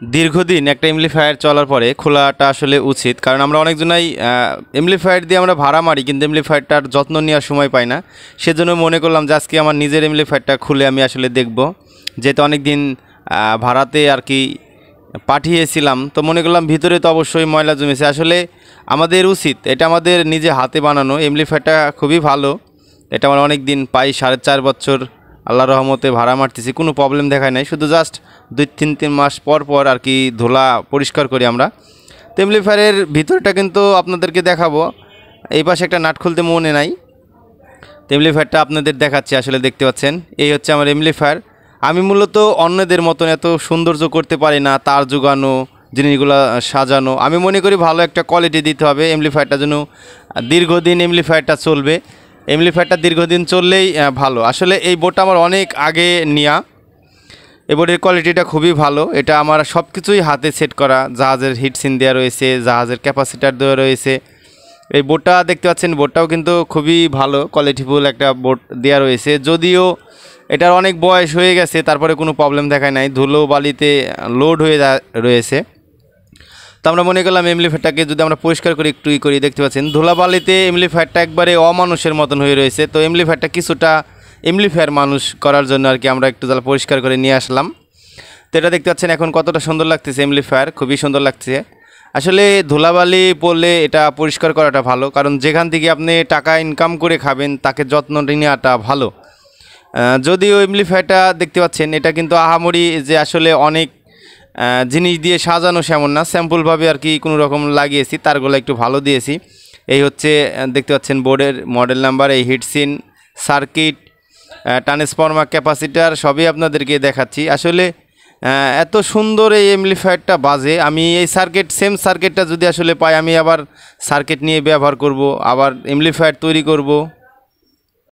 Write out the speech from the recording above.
দীর্ঘদিন একটা এমপ্লিফায়ার চলার পরে খোলাটা আসলে উচিত, কারণ আমরা অনেকজনাই এমপ্লিফায়ার দিয়ে আমরা ভাড়া মারি, কিন্তু এমপ্লিফায়ারটার যত্ন নেওয়ার সময় পাই না। সেজন্য মনে করলাম যে আজকে আমার নিজের এমপ্লিফায়ারটা খুলে আমি আসলে দেখব, যেহেতু অনেক দিন ভাড়াতে আর কি পাঠিয়েছিলাম, তো মনে করলাম ভিতরে তো অবশ্যই ময়লা জমেছে। আসলে আমাদের উচিত, এটা আমাদের নিজে হাতে বানানো এমপ্লিফায়ারটা খুবই ভালো। এটা আমার অনেক দিন প্রায় 4.5 বছর আল্লাহর রহমতে ভাড়া মারতেছি, কোনো প্রবলেম দেখায় নাই। শুধু জাস্ট 2-3 মাস পর পর আর কি ধুলা পরিষ্কার করি আমরা। তো এমপ্লিফায়ারের ভিতরটা কিন্তু আপনাদেরকে দেখাবো। এই পাশে একটা নাট খুলতে মনে নাই, তো এমপ্লিফায়ারটা আপনাদের দেখাচ্ছি। আসলে দেখতে পাচ্ছেন, এই হচ্ছে আমার এমপ্লিফায়ার। আমি মূলত অন্যদের মতন এত সৌন্দর্য করতে পারি না, তার জোগানো জিনিসগুলো সাজানো। আমি মনে করি ভালো একটা কোয়ালিটি দিতে হবে এমপ্লিফায়ারটা, যেন দীর্ঘদিন এমপ্লিফায়ারটা চলবে। এমপ্লিফায়ারটা দীর্ঘদিন চললেই ভালো। আসলে এই বোর্ডটা আমার অনেক আগে নেওয়া, এই বোর্ডের কোয়ালিটিটা খুবই ভালো। এটা আমার সব কিছুই হাতে সেট করা, জাহাজের হিটসিন দেওয়া রয়েছে, জাহাজের ক্যাপাসিটার দেওয়া রয়েছে। এই বোর্ডটা দেখতে পাচ্ছেন, বোর্ডটাও কিন্তু খুবই ভালো কোয়ালিটিফুল একটা বোর্ড দেওয়া রয়েছে। যদিও এটার অনেক বয়স হয়ে গেছে, তারপরে কোনো প্রবলেম দেখায় নাই, ধুলো বালিতে লোড হয়ে রয়েছে। তো আমরা মনে করলাম এমপ্লিফায়ারটাকে যদি আমরা পরিষ্কার করি, একটু করি, দেখতে পাচ্ছেন ধুলাবালিতে এমপ্লিফায়ারটা একবারে অমানুষের মতন হয়ে রয়েছে। তো এমপ্লিফায়ারটা কিছুটা এমপ্লিফায়ার মানুষ করার জন্য আর কি আমরা একটু তাহলে পরিষ্কার করে নিয়ে আসলাম। তো এটা দেখতে পাচ্ছেন এখন কতটা সুন্দর লাগতেছে, এমপ্লিফায়ার খুবই সুন্দর লাগছে। আসলে ধুলাবালি পড়লে এটা পরিষ্কার করাটা ভালো, কারণ যেখান থেকে আপনি টাকা ইনকাম করে খাবেন তাকে যত্ন নেওয়াটা ভালো। যদিও এমপ্লিফায়ারটা দেখতে পাচ্ছেন, এটা কিন্তু আহামরি যে আসলে অনেক জিনিস দিয়ে সাজানো সেমন না, স্যাম্পলভাবে আর কি কোনো রকম লাগিয়েছি, তারগুলো একটু ভালো দিয়েছি। এই হচ্ছে দেখতে পাচ্ছেন বোর্ডের মডেল নাম্বার, এই হিটসিন, সার্কিট, ট্রান্সফর্মার, ক্যাপাসিটার সবই আপনাদেরকে দেখাচ্ছি। আসলে এত সুন্দর এই এমপ্লিফায়ারটা বাজে। আমি এই সেম সার্কিটটা যদি আসলে পাই, আমি আবার সার্কিট নিয়ে ব্যবহার করব, আবার এমপ্লিফায়ার তৈরি করব।